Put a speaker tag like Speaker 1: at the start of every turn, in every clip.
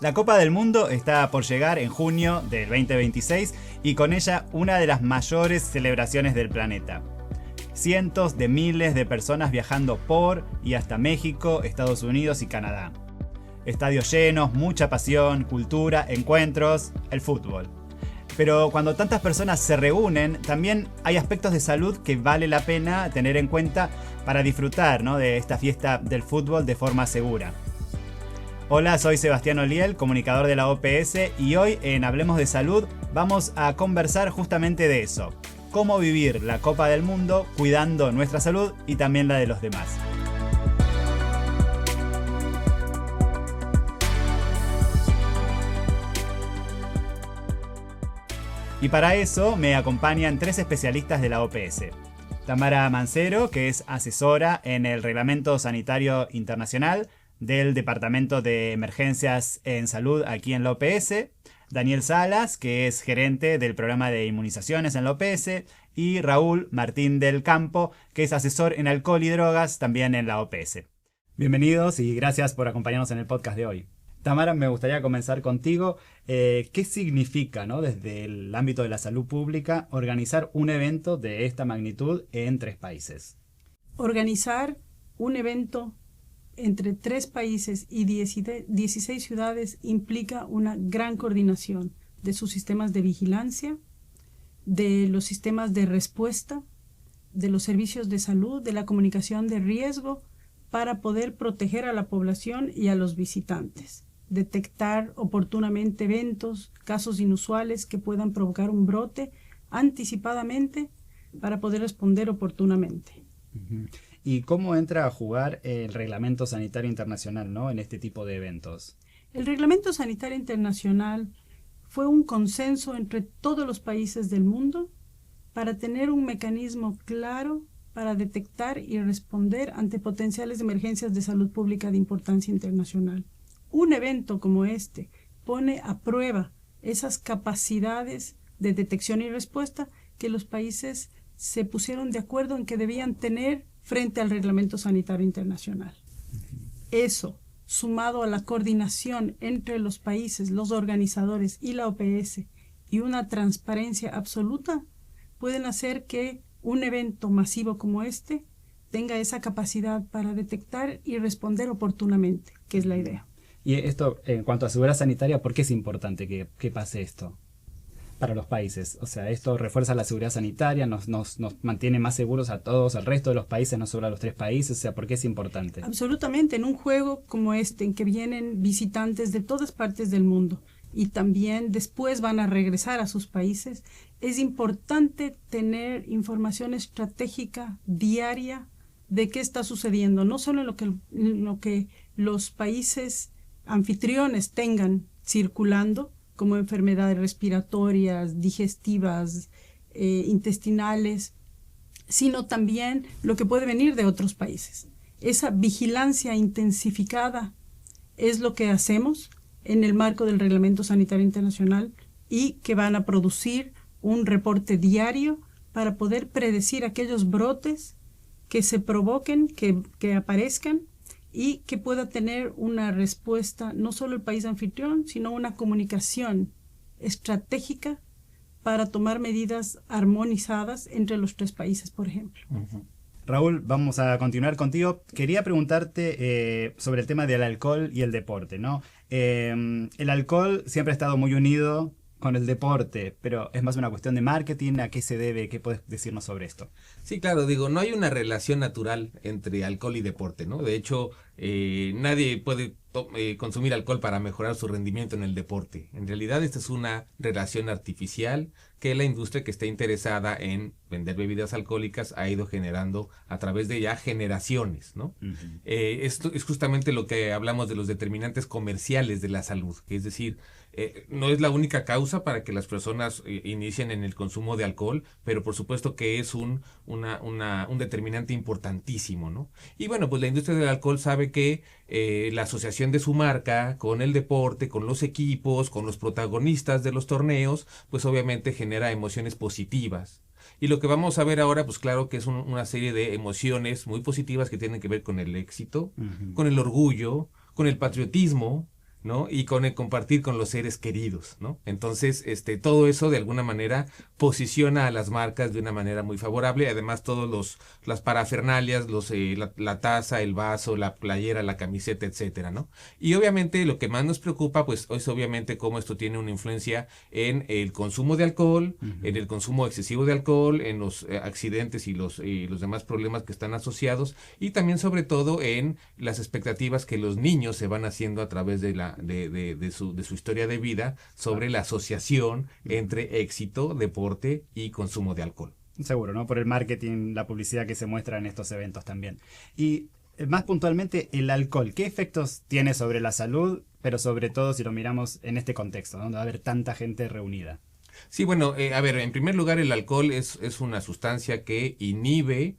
Speaker 1: La Copa del Mundo está por llegar en junio del 2026 y con ella una de las mayores celebraciones del planeta. Cientos de miles de personas viajando por y hasta México, Estados Unidos y Canadá. Estadios llenos, mucha pasión, cultura, encuentros, el fútbol. Pero cuando tantas personas se reúnen, también hay aspectos de salud que vale la pena tener en cuenta para disfrutar, ¿no?, de esta fiesta del fútbol de forma segura. Hola, soy Sebastián Oliel, comunicador de la OPS, y hoy en Hablemos de Salud vamos a conversar justamente de eso. Cómo vivir la Copa del Mundo cuidando nuestra salud y también la de los demás. Y para eso me acompañan tres especialistas de la OPS. Tamara Mancero, que es asesora en el Reglamento Sanitario Internacional del Departamento de Emergencias en Salud aquí en la OPS. Daniel Salas, que es gerente del programa de inmunizaciones en la OPS. Y Raúl Martín del Campo, que es asesor en alcohol y drogas también en la OPS. Bienvenidos y gracias por acompañarnos en el podcast de hoy. Tamara, me gustaría comenzar contigo. ¿Qué significa, ¿no?, desde el ámbito de la salud pública organizar un evento de esta magnitud en 3 países?
Speaker 2: Organizar un evento entre 3 países y 16 ciudades implica una gran coordinación de sus sistemas de vigilancia, de los sistemas de respuesta, de los servicios de salud, de la comunicación de riesgo, para poder proteger a la población y a los visitantes. Detectar oportunamente eventos, casos inusuales que puedan provocar un brote anticipadamente para poder responder oportunamente.
Speaker 1: ¿Y cómo entra a jugar el Reglamento Sanitario Internacional, ¿no?, en este tipo de eventos?
Speaker 2: El Reglamento Sanitario Internacional fue un consenso entre todos los países del mundo para tener un mecanismo claro para detectar y responder ante potenciales emergencias de salud pública de importancia internacional. Un evento como este pone a prueba esas capacidades de detección y respuesta que los países se pusieron de acuerdo en que debían tener frente al Reglamento Sanitario Internacional. Eso, sumado a la coordinación entre los países, los organizadores y la OPS, y una transparencia absoluta, pueden hacer que un evento masivo como este tenga esa capacidad para detectar y responder oportunamente, que es la idea.
Speaker 1: Y esto, en cuanto a seguridad sanitaria, ¿por qué es importante que pase esto para los países? O sea, esto refuerza la seguridad sanitaria, nos mantiene más seguros a todos, al resto de los países, no solo a los 3 países. O sea, ¿por qué es importante?
Speaker 2: Absolutamente. En un juego como este, en que vienen visitantes de todas partes del mundo y también después van a regresar a sus países, es importante tener información estratégica diaria de qué está sucediendo, no solo en lo que los países anfitriones tengan circulando, como enfermedades respiratorias, digestivas, intestinales, sino también lo que puede venir de otros países. Esa vigilancia intensificada es lo que hacemos en el marco del Reglamento Sanitario Internacional y que van a producir un reporte diario para poder predecir aquellos brotes que se provoquen, que aparezcan, y que pueda tener una respuesta no solo el país anfitrión, sino una comunicación estratégica para tomar medidas armonizadas entre los 3 países, por ejemplo.
Speaker 1: Raúl, vamos a continuar contigo. Quería preguntarte sobre el tema del alcohol y el deporte, ¿no? El alcohol siempre ha estado muy unido con el deporte, pero es más una cuestión de marketing. ¿A qué se debe? ¿Qué puedes decirnos sobre esto?
Speaker 3: Sí, claro, no hay una relación natural entre alcohol y deporte, ¿no? De hecho, nadie puede consumir alcohol para mejorar su rendimiento en el deporte. En realidad, esta es una relación artificial que la industria que está interesada en vender bebidas alcohólicas ha ido generando a través de ya generaciones, ¿no? Esto es justamente lo que hablamos de los determinantes comerciales de la salud, es decir, no es la única causa para que las personas inicien en el consumo de alcohol, pero por supuesto que es un determinante importantísimo, ¿no? Y bueno, pues la industria del alcohol sabe que la asociación de su marca con el deporte, con los equipos, con los protagonistas de los torneos, pues obviamente genera emociones positivas. Y lo que vamos a ver ahora, pues claro que es una serie de emociones muy positivas que tienen que ver con el éxito, con el orgullo, con el patriotismo, ¿no? Y con el compartir con los seres queridos, ¿no? Entonces, todo eso de alguna manera posiciona a las marcas de una manera muy favorable. Además, las parafernalias, la taza, el vaso, la playera, la camiseta, etcétera, ¿no? Y obviamente lo que más nos preocupa, pues, es obviamente cómo esto tiene una influencia en el consumo de alcohol, en el consumo excesivo de alcohol, en los accidentes y los demás problemas que están asociados, y también sobre todo en las expectativas que los niños se van haciendo a través de su historia de vida sobre la asociación entre éxito, deporte y consumo de alcohol.
Speaker 1: Seguro, ¿no? Por el marketing, la publicidad que se muestra en estos eventos también. Y más puntualmente, el alcohol, ¿qué efectos tiene sobre la salud? Pero sobre todo si lo miramos en este contexto, ¿no? Donde va a haber tanta gente reunida.
Speaker 3: Sí, bueno, a ver, en primer lugar, el alcohol es una sustancia que inhibe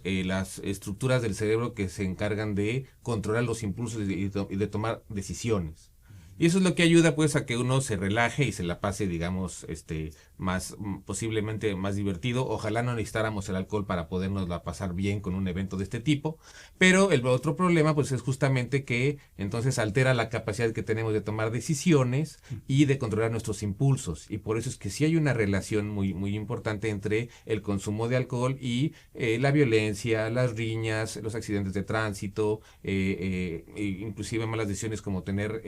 Speaker 3: las estructuras del cerebro que se encargan de controlar los impulsos y de tomar decisiones. Y eso es lo que ayuda pues a que uno se relaje y se la pase, digamos, posiblemente más divertido. Ojalá no necesitáramos el alcohol para podernos la pasar bien con un evento de este tipo. Pero el otro problema pues es justamente que entonces altera la capacidad que tenemos de tomar decisiones y de controlar nuestros impulsos. Y por eso es que sí hay una relación muy, muy importante entre el consumo de alcohol y la violencia, las riñas, los accidentes de tránsito, inclusive malas decisiones como tener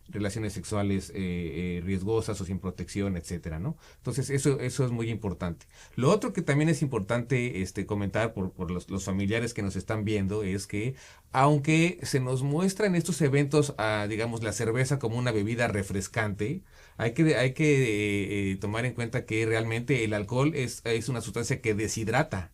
Speaker 3: relaciones sexuales riesgosas o sin protección, etcétera, ¿no? Entonces eso es muy importante. Lo otro que también es importante comentar por los familiares que nos están viendo es que aunque se nos muestra en estos eventos digamos la cerveza como una bebida refrescante, hay que tomar en cuenta que realmente el alcohol es una sustancia que deshidrata.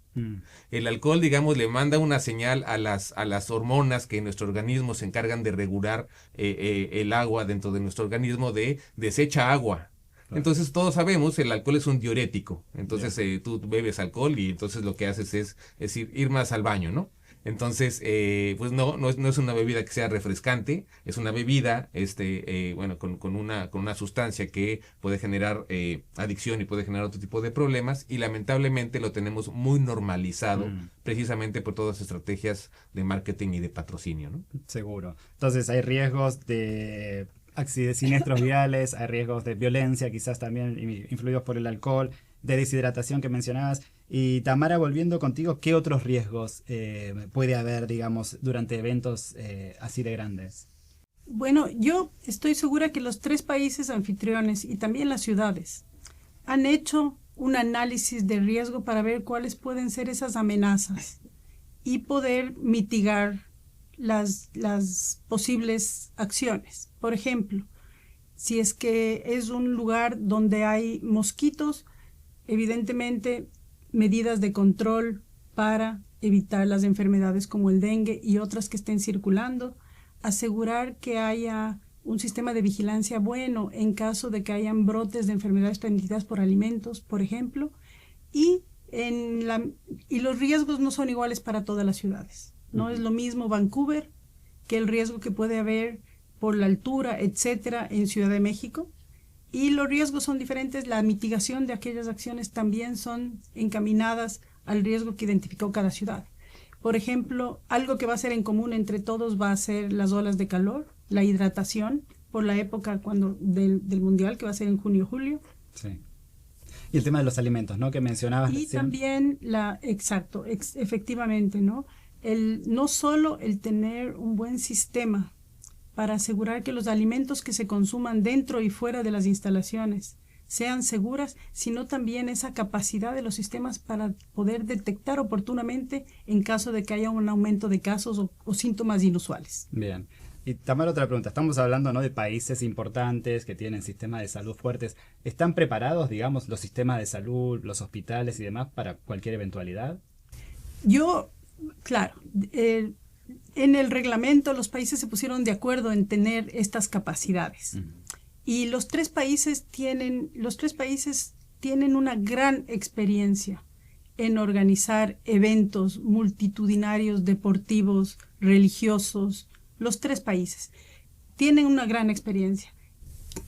Speaker 3: El alcohol, digamos, le manda una señal a las hormonas que en nuestro organismo se encargan de regular el agua dentro de nuestro organismo, de desecha agua. Entonces todos sabemos, el alcohol es un diurético. Entonces tú bebes alcohol y entonces lo que haces es ir más al baño, ¿no? Entonces, pues no es una bebida que sea refrescante, es una bebida, con una sustancia que puede generar adicción y puede generar otro tipo de problemas, y lamentablemente lo tenemos muy normalizado, precisamente por todas las estrategias de marketing y de patrocinio, ¿no?
Speaker 1: Seguro. Entonces hay riesgos de siniestros viales, hay riesgos de violencia, quizás también influidos por el alcohol, de deshidratación que mencionabas. Y Tamara, volviendo contigo, ¿qué otros riesgos puede haber, digamos, durante eventos así de grandes?
Speaker 2: Bueno, yo estoy segura que los 3 países anfitriones y también las ciudades han hecho un análisis de riesgo para ver cuáles pueden ser esas amenazas y poder mitigar las posibles acciones. Por ejemplo, si es que es un lugar donde hay mosquitos, evidentemente medidas de control para evitar las enfermedades como el dengue y otras que estén circulando, asegurar que haya un sistema de vigilancia bueno en caso de que hayan brotes de enfermedades transmitidas por alimentos, por ejemplo, y los riesgos no son iguales para todas las ciudades. No es lo mismo Vancouver que el riesgo que puede haber por la altura, etcétera, en Ciudad de México. Y los riesgos son diferentes. La mitigación de aquellas acciones también son encaminadas al riesgo que identificó cada ciudad. Por ejemplo, algo que va a ser en común entre todos va a ser las olas de calor, la hidratación por la época del Mundial, que va a ser en junio-julio.
Speaker 1: Sí. Y el tema de los alimentos, ¿no? Que mencionabas.
Speaker 2: Y también efectivamente, ¿no? No solo el tener un buen sistema para asegurar que los alimentos que se consuman dentro y fuera de las instalaciones sean seguras, sino también esa capacidad de los sistemas para poder detectar oportunamente en caso de que haya un aumento de casos o síntomas inusuales.
Speaker 1: Bien. Y Tamara, otra pregunta. Estamos hablando, ¿no?, de países importantes que tienen sistemas de salud fuertes. ¿Están preparados, digamos, los sistemas de salud, los hospitales y demás para cualquier eventualidad?
Speaker 2: Claro, en el reglamento los países se pusieron de acuerdo en tener estas capacidades. Y los tres países tienen una gran experiencia en organizar eventos multitudinarios, deportivos, religiosos. Los 3 países tienen una gran experiencia.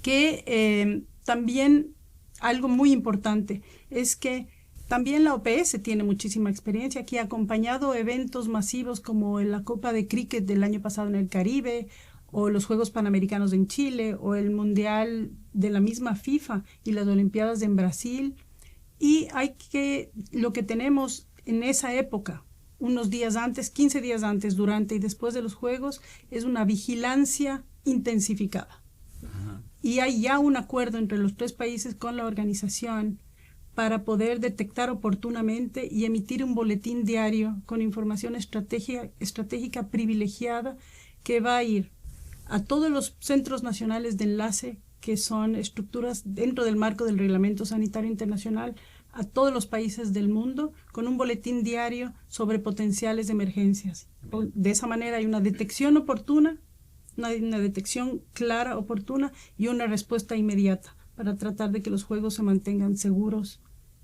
Speaker 2: Que también algo muy importante es que también la OPS tiene muchísima experiencia, que ha acompañado eventos masivos como la Copa de Cricket del año pasado en el Caribe, o los Juegos Panamericanos en Chile, o el Mundial de la misma FIFA y las Olimpiadas en Brasil. Y lo que tenemos en esa época, unos días antes, 15 días antes, durante y después de los Juegos, es una vigilancia intensificada. Ajá. Y hay ya un acuerdo entre los 3 países con la organización para poder detectar oportunamente y emitir un boletín diario con información estratégica privilegiada que va a ir a todos los centros nacionales de enlace, que son estructuras dentro del marco del Reglamento Sanitario Internacional, a todos los países del mundo, con un boletín diario sobre potenciales de emergencias. De esa manera hay una detección oportuna, una detección clara, oportuna, y una respuesta inmediata para tratar de que los juegos se mantengan seguros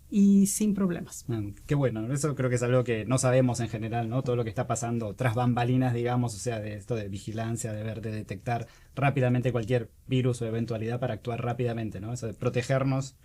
Speaker 2: y sin problemas.
Speaker 1: Qué bueno, eso creo que es algo que no sabemos en general, ¿no? Todo lo que está pasando tras bambalinas, digamos, o sea, de esto de vigilancia, de detectar rápidamente cualquier virus o eventualidad para actuar rápidamente, ¿no? Eso de protegernos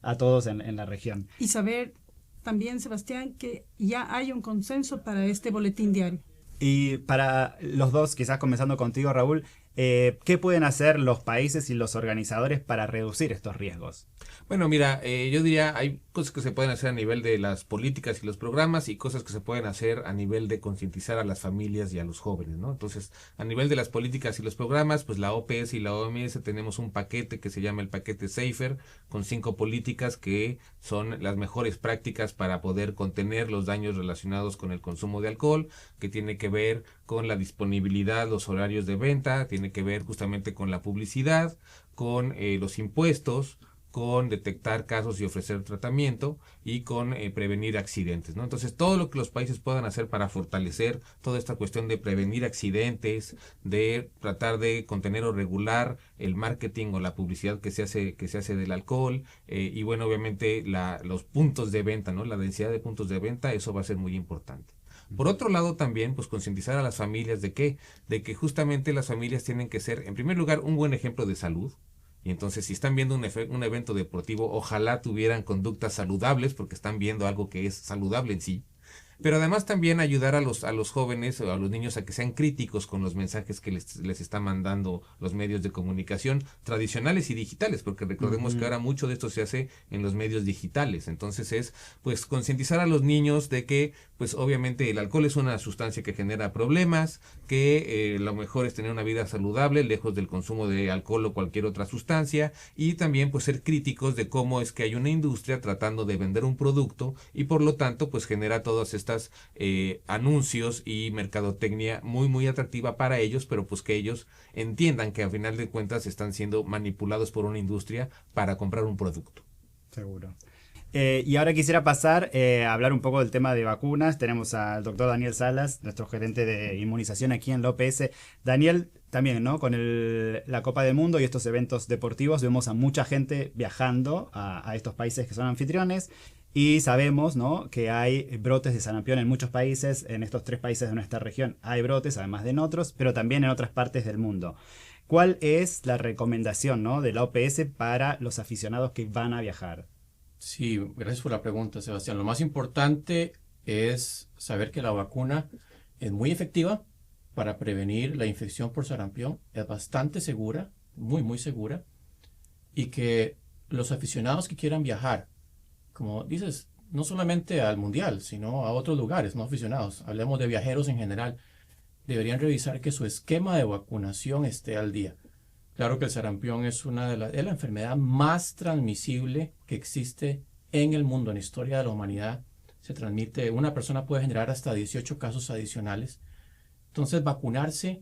Speaker 1: a todos en la región.
Speaker 2: Y saber también, Sebastián, que ya hay un consenso para este boletín diario.
Speaker 1: Y para los dos, quizás comenzando contigo, Raúl, ¿qué pueden hacer los países y los organizadores para reducir estos riesgos?
Speaker 3: Bueno, mira, yo diría, hay cosas que se pueden hacer a nivel de las políticas y los programas y cosas que se pueden hacer a nivel de concientizar a las familias y a los jóvenes, ¿no? Entonces, a nivel de las políticas y los programas, pues la OPS y la OMS tenemos un paquete que se llama el paquete SAFER, con 5 políticas que son las mejores prácticas para poder contener los daños relacionados con el consumo de alcohol, que tiene que ver con la disponibilidad, los horarios de venta, tiene que ver justamente con la publicidad, con los impuestos, con detectar casos y ofrecer tratamiento y con prevenir accidentes, ¿no? Entonces, todo lo que los países puedan hacer para fortalecer toda esta cuestión de prevenir accidentes, de tratar de contener o regular el marketing o la publicidad que se hace del alcohol, y bueno, obviamente los puntos de venta, ¿no? La densidad de puntos de venta, eso va a ser muy importante. Por otro lado también, pues concientizar a las familias de que justamente las familias tienen que ser, en primer lugar, un buen ejemplo de salud. Y entonces, si están viendo un evento deportivo, ojalá tuvieran conductas saludables, porque están viendo algo que es saludable en sí. Pero además también ayudar a los jóvenes o a los niños a que sean críticos con los mensajes que les están mandando los medios de comunicación tradicionales y digitales, porque recordemos que ahora mucho de esto se hace en los medios digitales. Entonces es, pues, concientizar a los niños de que, pues, obviamente el alcohol es una sustancia que genera problemas, que lo mejor es tener una vida saludable, lejos del consumo de alcohol o cualquier otra sustancia, y también, pues, ser críticos de cómo es que hay una industria tratando de vender un producto y por lo tanto, pues, genera todas estas anuncios y mercadotecnia muy muy atractiva para ellos, pero pues que ellos entiendan que al final de cuentas están siendo manipulados por una industria para comprar un producto.
Speaker 1: Seguro. Y ahora quisiera pasar a hablar un poco del tema de vacunas. Tenemos al doctor Daniel Salas, nuestro gerente de inmunización aquí en la OPS. Daniel, también, ¿no? Con la Copa del Mundo y estos eventos deportivos vemos a mucha gente viajando a estos países que son anfitriones. Y sabemos, ¿no?, que hay brotes de sarampión en muchos países. En estos 3 países de nuestra región hay brotes, además de en otros, pero también en otras partes del mundo. ¿Cuál es la recomendación, ¿no?, de la OPS para los aficionados que van a viajar?
Speaker 4: Sí, gracias por la pregunta, Sebastián. Lo más importante es saber que la vacuna es muy efectiva para prevenir la infección por sarampión. Es bastante segura, muy, muy segura. Y que los aficionados que quieran viajar, como dices, no solamente al mundial, sino a otros lugares, no aficionados, hablemos de viajeros en general, deberían revisar que su esquema de vacunación esté al día. Claro que el sarampión es es la enfermedad más transmisible que existe en el mundo, en la historia de la humanidad. Se transmite, una persona puede generar hasta 18 casos adicionales. Entonces, vacunarse,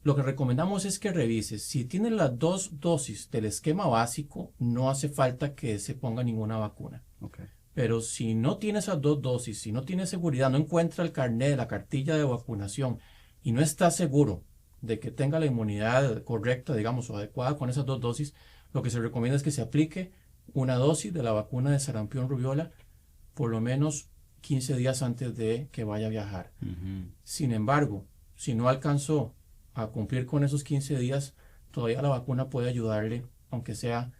Speaker 4: lo que recomendamos es que revises. Si tiene las 2 dosis del esquema básico, no hace falta que se ponga ninguna vacuna.
Speaker 1: Okay.
Speaker 4: Pero si no tiene esas 2 dosis, si no tiene seguridad, no encuentra el carnet, la cartilla de vacunación y no está seguro de que tenga la inmunidad correcta, digamos, o adecuada con esas 2 dosis, lo que se recomienda es que se aplique una dosis de la vacuna de sarampión rubiola por lo menos 15 días antes de que vaya a viajar. Sin embargo, si no alcanzó a cumplir con esos 15 días, todavía la vacuna puede ayudarle, aunque sea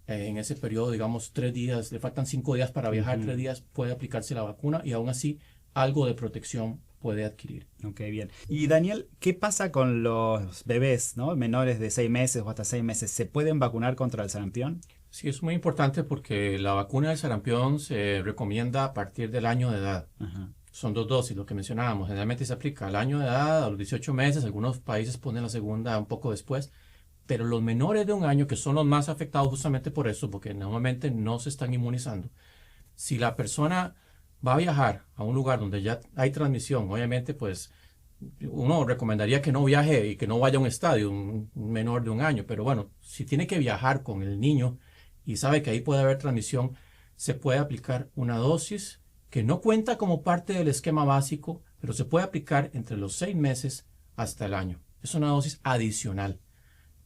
Speaker 4: en ese periodo, digamos, 3 días, le faltan 5 días para viajar, 3 días puede aplicarse la vacuna y aún así algo de protección puede adquirir.
Speaker 1: Ok, bien. Y Daniel, ¿qué pasa con los bebés, ¿no? Menores de 6 meses o hasta 6 meses? ¿Se pueden vacunar contra el sarampión?
Speaker 4: Sí, es muy importante porque la vacuna del sarampión se recomienda a partir del año de edad.
Speaker 1: Ajá.
Speaker 4: Son 2 dosis, lo que mencionábamos. Generalmente se aplica al año de edad, a los 18 meses. Algunos países ponen la segunda un poco después. Pero los menores de 1 año, que son los más afectados justamente por eso, porque normalmente no se están inmunizando. Si la persona va a viajar a un lugar donde ya hay transmisión, obviamente pues uno recomendaría que no viaje y que no vaya a un estadio, un menor de 1 año, pero bueno, si tiene que viajar con el niño y sabe que ahí puede haber transmisión, se puede aplicar una dosis que no cuenta como parte del esquema básico, pero se puede aplicar entre los 6 meses hasta el año. Es una dosis adicional.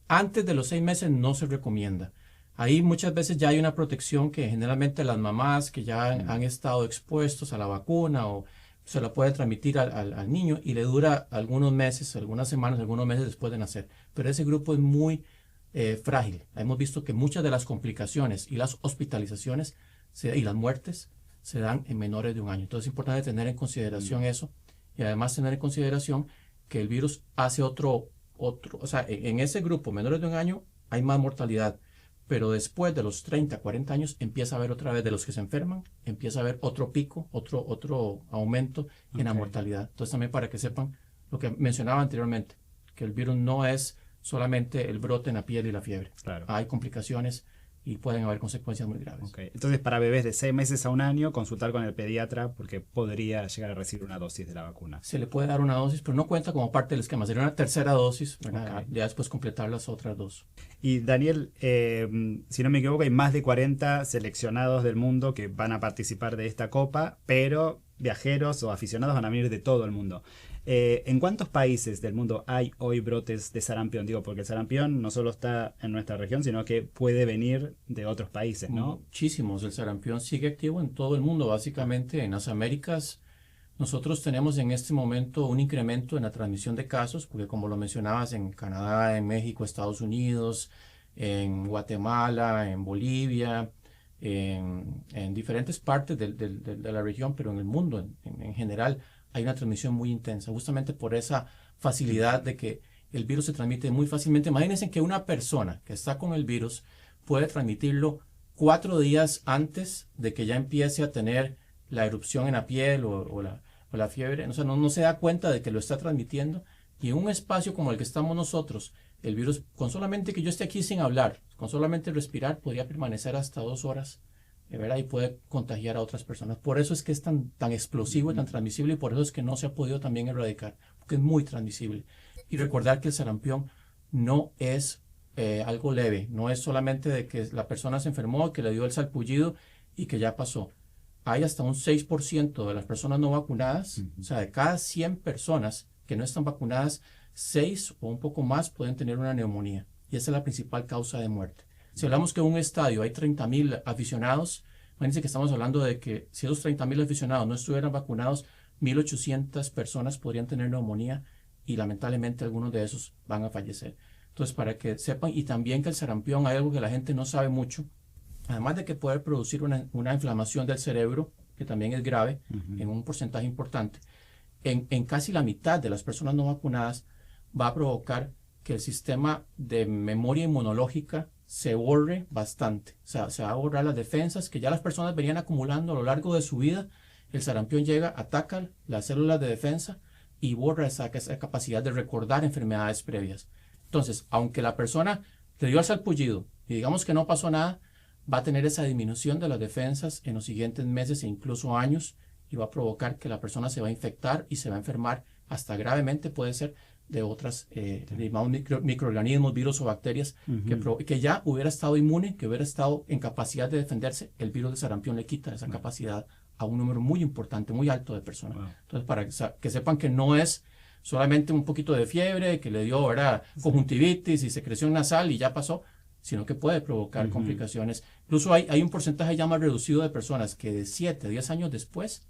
Speaker 4: Antes de los 6 meses no se recomienda. Ahí muchas veces ya hay una protección que generalmente las mamás que ya han estado expuestos a la vacuna o se la puede transmitir al niño y le dura algunos meses, algunas semanas, algunos meses después de nacer. Pero ese grupo es muy frágil. Hemos visto que muchas de las complicaciones y las hospitalizaciones y las muertes se dan en menores de 1 año. Entonces es importante tener en consideración eso y además tener en consideración que el virus hace o sea, en ese grupo menores de 1 año hay más mortalidad. Pero después de los 30, 40 años empieza a haber otra vez de los que se enferman, empieza a haber otro pico, otro aumento en la mortalidad. Entonces también para que sepan lo que mencionaba anteriormente, que el virus no es solamente el brote en la piel y la fiebre.
Speaker 1: Claro.
Speaker 4: Hay complicaciones y pueden haber consecuencias muy graves.
Speaker 1: Okay. Entonces, para bebés de 6 meses a 1 año, consultar con el pediatra porque podría llegar a recibir una dosis de la vacuna.
Speaker 4: Se le puede dar una dosis, pero no cuenta como parte del esquema. Sería una tercera dosis, ¿verdad?
Speaker 1: Okay.
Speaker 4: Ya después completar las otras 2.
Speaker 1: Y Daniel, si no me equivoco, hay más de 40 seleccionados del mundo que van a participar de esta copa, pero viajeros o aficionados van a venir de todo el mundo. ¿En cuántos países del mundo hay hoy brotes de sarampión? Digo, porque el sarampión no solo está en nuestra región, sino que puede venir de otros países, ¿no?
Speaker 4: Muchísimos. El sarampión sigue activo en todo el mundo. Básicamente en las Américas nosotros tenemos en este momento un incremento en la transmisión de casos, porque como lo mencionabas, en Canadá, en México, Estados Unidos, en Guatemala, en Bolivia, en diferentes partes de la región, pero en el mundo en general hay una transmisión muy intensa, justamente por esa facilidad de que el virus se transmite muy fácilmente. Imagínense que una persona que está con el virus puede transmitirlo 4 días antes de que ya empiece a tener la erupción en la piel o la fiebre. O sea, no se da cuenta de que lo está transmitiendo. Y en un espacio como el que estamos nosotros, el virus, con solamente que yo esté aquí sin hablar, con solamente respirar, podría permanecer hasta 2 horas, ¿verdad? Y puede contagiar a otras personas. Por eso es que es tan explosivo y tan transmisible, y por eso es que no se ha podido también erradicar, porque es muy transmisible. Y recordar que el sarampión no es algo leve, no es solamente de que la persona se enfermó, que le dio el salpullido y que ya pasó. Hay hasta un 6% de las personas no vacunadas, o sea, de cada 100 personas que no están vacunadas, 6 o un poco más pueden tener una neumonía, y esa es la principal causa de muerte. Si hablamos que en un estadio hay 30,000 aficionados, imagínense que estamos hablando de que si esos 30,000 aficionados no estuvieran vacunados, 1,800 personas podrían tener neumonía y lamentablemente algunos de esos van a fallecer. Entonces, para que sepan, y también que el sarampión, hay algo que la gente no sabe mucho, además de que puede producir una inflamación del cerebro, que también es grave, en un porcentaje importante, en casi la mitad de las personas no vacunadas va a provocar que el sistema de memoria inmunológica se borre bastante. O sea, se va a borrar las defensas que ya las personas venían acumulando a lo largo de su vida. El sarampión llega, ataca las células de defensa y borra esa capacidad de recordar enfermedades previas. Entonces, aunque la persona le dio al salpullido y digamos que no pasó nada, va a tener esa disminución de las defensas en los siguientes meses e incluso años, y va a provocar que la persona se va a infectar y se va a enfermar hasta gravemente, puede ser de otras microorganismos, virus o bacterias que ya hubiera estado inmune, que hubiera estado en capacidad de defenderse. El virus de sarampión le quita esa capacidad a un número muy importante, muy alto de personas. Entonces, para que sepan que no es solamente un poquito de fiebre, que le dio, ¿verdad?, conjuntivitis y secreción nasal y ya pasó, sino que puede provocar complicaciones. Incluso hay un porcentaje ya más reducido de personas que de 7 a 10 años después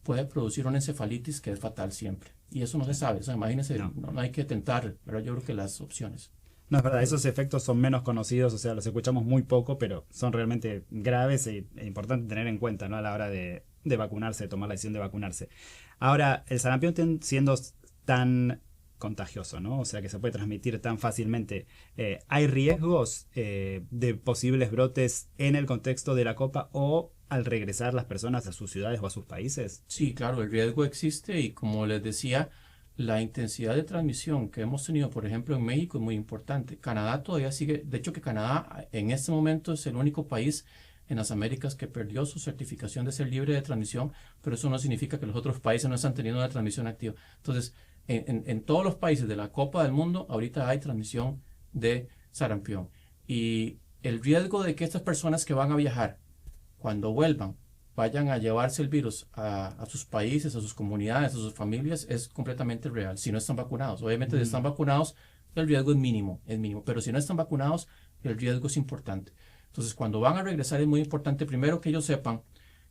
Speaker 4: puede producir una encefalitis que es fatal siempre. Y eso no se sabe. O sea, imagínense, no hay que tentar, pero yo creo que las opciones.
Speaker 1: No, es verdad, esos efectos son menos conocidos, o sea, los escuchamos muy poco, pero son realmente graves e importante tener en cuenta, ¿no?, a la hora de vacunarse, de tomar la decisión de vacunarse. Ahora, el sarampión siendo tan contagioso, ¿no? O sea, que se puede transmitir tan fácilmente. ¿Hay riesgos de posibles brotes en el contexto de la Copa o al regresar las personas a sus ciudades o a sus países?
Speaker 4: Sí, claro, el riesgo existe y como les decía, la intensidad de transmisión que hemos tenido, por ejemplo, en México es muy importante. Canadá todavía sigue, de hecho que Canadá en este momento es el único país en las Américas que perdió su certificación de ser libre de transmisión, pero eso no significa que los otros países no están teniendo una transmisión activa. Entonces, en todos los países de la Copa del Mundo, ahorita hay transmisión de sarampión. Y el riesgo de que estas personas que van a viajar, cuando vuelvan, vayan a llevarse el virus a sus países, a sus comunidades, a sus familias, es completamente real, si no están vacunados. Obviamente, si están vacunados, el riesgo es mínimo, pero si no están vacunados, el riesgo es importante. Entonces, cuando van a regresar es muy importante, primero, que ellos sepan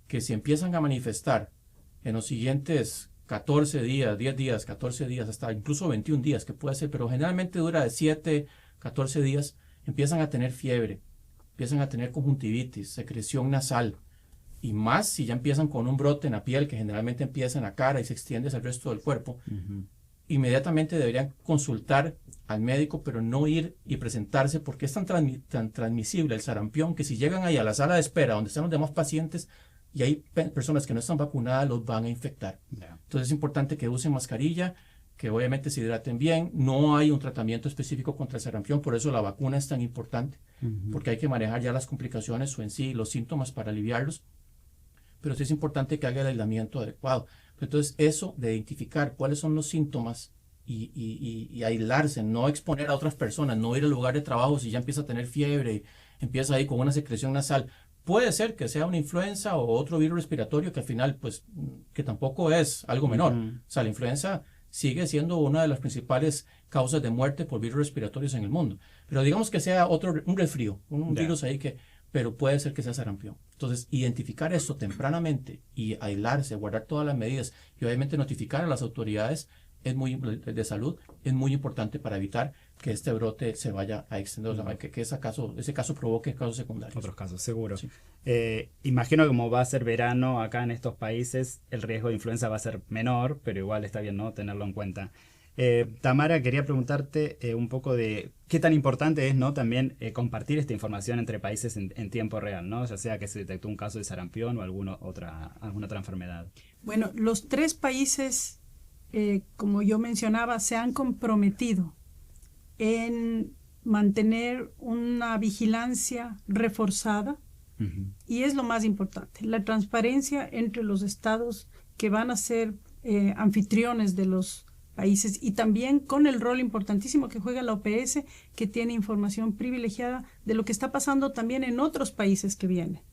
Speaker 4: que si empiezan a manifestar en los siguientes 14 días, 10 días, 14 días, hasta incluso 21 días, que puede ser, pero generalmente dura de 7, 14 días, empiezan a tener fiebre, empiezan a tener conjuntivitis, secreción nasal, y más si ya empiezan con un brote en la piel, que generalmente empieza en la cara y se extiende al resto del cuerpo, inmediatamente deberían consultar al médico, pero no ir y presentarse, porque es tan transmisible el sarampión que si llegan ahí a la sala de espera donde están los demás pacientes y hay personas que no están vacunadas, los van a infectar. Entonces es importante que usen mascarilla, que obviamente se hidraten bien. No hay un tratamiento específico contra el sarampión, por eso la vacuna es tan importante, porque hay que manejar ya las complicaciones o en sí los síntomas para aliviarlos, pero sí es importante que haga el aislamiento adecuado. Entonces eso de identificar cuáles son los síntomas y aislarse, no exponer a otras personas, no ir al lugar de trabajo si ya empieza a tener fiebre y empieza ahí con una secreción nasal. Puede ser que sea una influenza o otro virus respiratorio que al final, pues, que tampoco es algo menor. O sea, la influenza sigue siendo una de las principales causas de muerte por virus respiratorios en el mundo. Pero digamos que sea un resfrío, un virus ahí pero puede ser que sea sarampión. Entonces, identificar esto tempranamente y aislarse, guardar todas las medidas y obviamente notificar a las autoridades de salud es muy importante para evitar que este brote se vaya a extender, o sea, que ese caso provoque casos secundarios.
Speaker 1: Otros casos, seguro.
Speaker 4: Sí.
Speaker 1: Imagino que como va a ser verano acá en estos países, el riesgo de influenza va a ser menor, pero igual está bien, ¿no?, tenerlo en cuenta. Tamara, quería preguntarte un poco de qué tan importante es, ¿no?, también compartir esta información entre países en tiempo real, ¿no?, ya sea que se detectó un caso de sarampión o alguna otra enfermedad.
Speaker 2: Bueno, los 3 países, como yo mencionaba, se han comprometido en mantener una vigilancia reforzada y es lo más importante, la transparencia entre los estados que van a ser anfitriones de los países y también con el rol importantísimo que juega la OPS, que tiene información privilegiada de lo que está pasando también en otros países que vienen.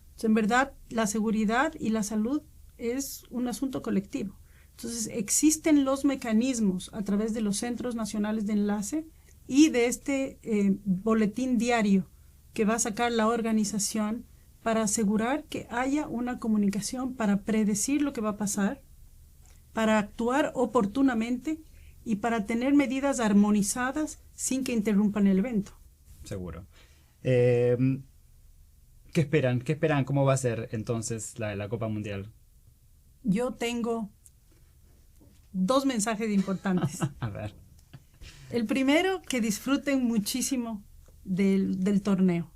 Speaker 2: Entonces, en verdad, la seguridad y la salud es un asunto colectivo. Entonces, existen los mecanismos a través de los centros nacionales de enlace y de este boletín diario que va a sacar la organización para asegurar que haya una comunicación para predecir lo que va a pasar, para actuar oportunamente y para tener medidas armonizadas sin que interrumpan el evento.
Speaker 1: Seguro. ¿Qué esperan? ¿Cómo va a ser entonces la Copa Mundial?
Speaker 2: Yo tengo 2 mensajes importantes.
Speaker 1: A ver.
Speaker 2: El primero, que disfruten muchísimo del torneo,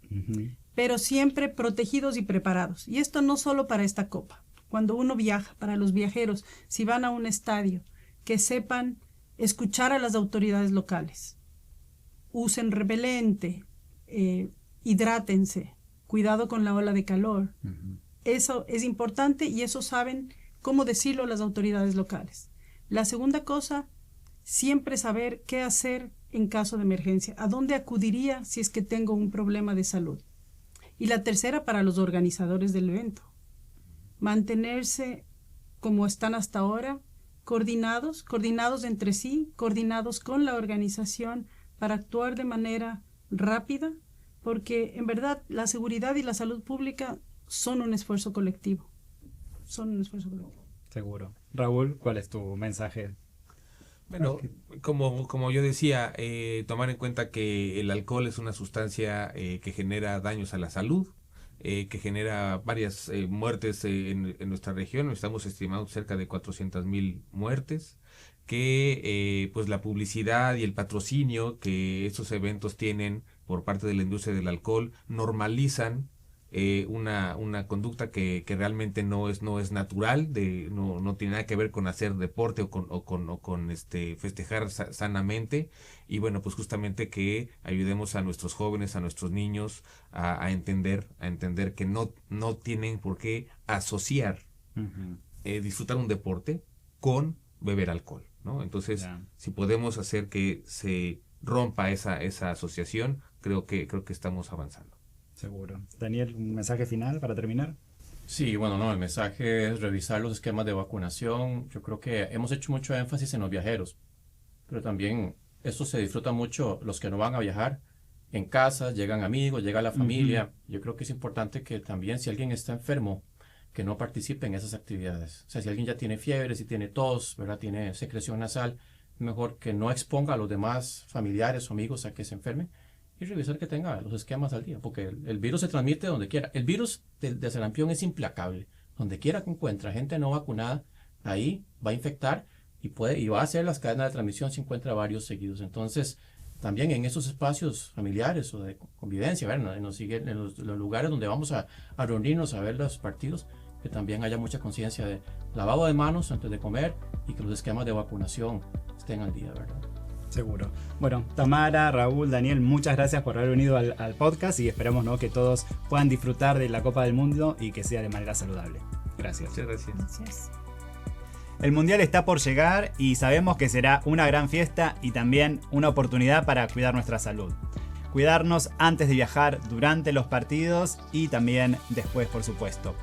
Speaker 2: pero siempre protegidos y preparados. Y esto no solo para esta Copa. Cuando uno viaja, para los viajeros, si van a un estadio, que sepan escuchar a las autoridades locales. Usen repelente, hidrátense, cuidado con la ola de calor. Eso es importante y eso saben cómo decirlo a las autoridades locales. La segunda cosa, siempre saber qué hacer en caso de emergencia, a dónde acudiría si es que tengo un problema de salud. Y la tercera, para los organizadores del evento, mantenerse como están hasta ahora, coordinados entre sí, coordinados con la organización para actuar de manera rápida, porque en verdad la seguridad y la salud pública son un esfuerzo colectivo.
Speaker 1: Seguro. Raúl, ¿cuál es tu mensaje?
Speaker 3: Bueno, como yo decía, tomar en cuenta que el alcohol es una sustancia que genera daños a la salud. que genera varias muertes en nuestra región. Estamos estimando cerca de 400,000 muertes, que pues la publicidad y el patrocinio que estos eventos tienen por parte de la industria del alcohol normalizan una conducta que realmente no es natural, no tiene nada que ver con hacer deporte o con festejar sanamente. Y bueno, pues justamente que ayudemos a nuestros jóvenes, a nuestros niños a entender que no tienen por qué asociar disfrutar un deporte con beber alcohol, ¿no? Entonces, si podemos hacer que se rompa esa asociación, creo que estamos avanzando.
Speaker 1: Seguro. Daniel, ¿un mensaje final para terminar?
Speaker 4: Sí, bueno, no, el mensaje es revisar los esquemas de vacunación. Yo creo que hemos hecho mucho énfasis en los viajeros, pero también esto se disfruta mucho los que no van a viajar. En casa, llegan amigos, llega la familia. Yo creo que es importante que también si alguien está enfermo, que no participe en esas actividades. O sea, si alguien ya tiene fiebre, si tiene tos, ¿verdad? Tiene secreción nasal, mejor que no exponga a los demás familiares o amigos a que se enfermen y revisar que tenga los esquemas al día, porque el virus se transmite donde quiera. El virus de sarampión es implacable. Donde quiera que encuentra gente no vacunada, ahí va a infectar y va a hacer las cadenas de transmisión si encuentra varios seguidos. Entonces, también en esos espacios familiares o de convivencia, ¿verdad? En los lugares donde vamos a reunirnos a ver los partidos, que también haya mucha conciencia de lavado de manos antes de comer y que los esquemas de vacunación estén al día, ¿verdad?
Speaker 1: Seguro. Bueno, Tamara, Raúl, Daniel, muchas gracias por haber venido al podcast y esperamos, ¿no?, que todos puedan disfrutar de la Copa del Mundo y que sea de manera saludable. Gracias.
Speaker 3: Muchas gracias.
Speaker 2: Gracias.
Speaker 1: El Mundial está por llegar y sabemos que será una gran fiesta y también una oportunidad para cuidar nuestra salud. Cuidarnos antes de viajar, durante los partidos y también después, por supuesto.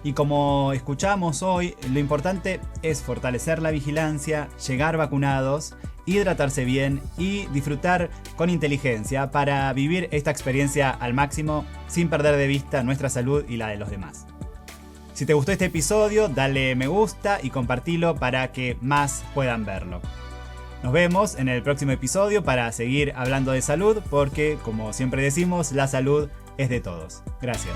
Speaker 1: Y como escuchamos hoy, lo importante es fortalecer la vigilancia, llegar vacunados, hidratarse bien y disfrutar con inteligencia para vivir esta experiencia al máximo sin perder de vista nuestra salud y la de los demás. Si te gustó este episodio, dale me gusta y compartilo para que más puedan verlo. Nos vemos en el próximo episodio para seguir hablando de salud porque, como siempre decimos, la salud es de todos. Gracias.